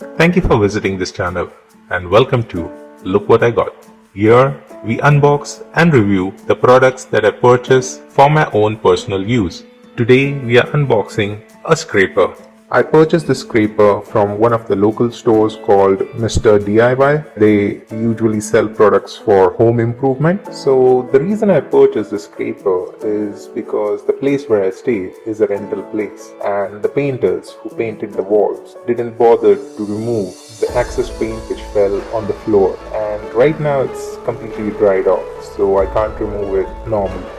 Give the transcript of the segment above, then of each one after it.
Thank you for visiting this channel and welcome to Look What I Got. Here we unbox and review the products that I purchased for my own personal use. Today we are unboxing a scraper. I purchased this scraper from one of the local stores called Mr. DIY. They usually sell products for home improvement. So the reason I purchased this scraper is because the place where I stay is a rental place, and the painters who painted the walls didn't bother to remove the excess paint which fell on the floor, and right now it's completely dried off, so I can't remove it normally.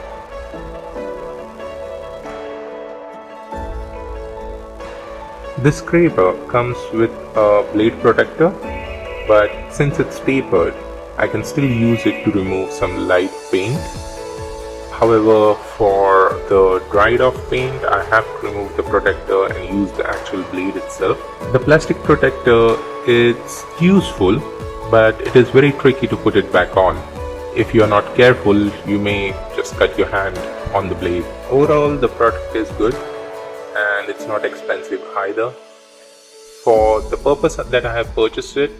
This scraper comes with a blade protector, but since it's tapered, I can still use it to remove some light paint. However, for the dried off paint, I have to remove the protector and use the actual blade itself. The plastic protector is useful, but it is very tricky to put it back on. If you are not careful, you may just cut your hand on the blade. Overall, the product is good and it's not expensive either. For the purpose that I have purchased it,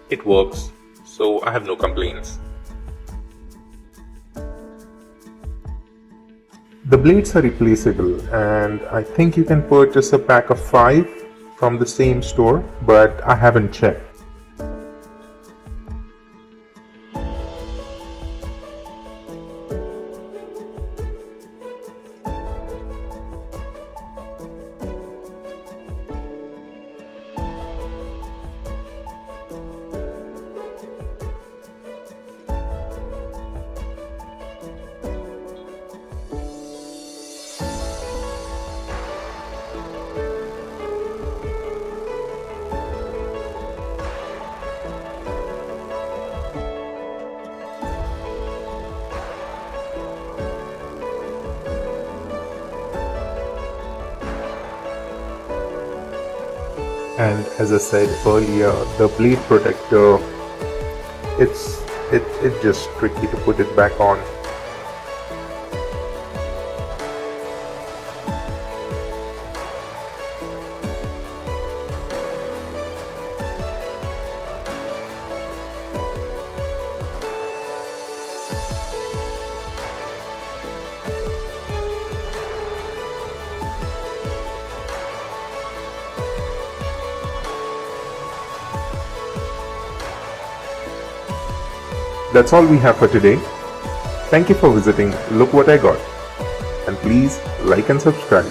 it works, so I have no complaints. The blades are replaceable, and I think you can purchase a pack of 5 from the same store, but I haven't checked. And as I said earlier, the blade protector, it's just tricky to put it back on. That's all we have for today. Thank you for visiting Look What I Got, and please like and subscribe.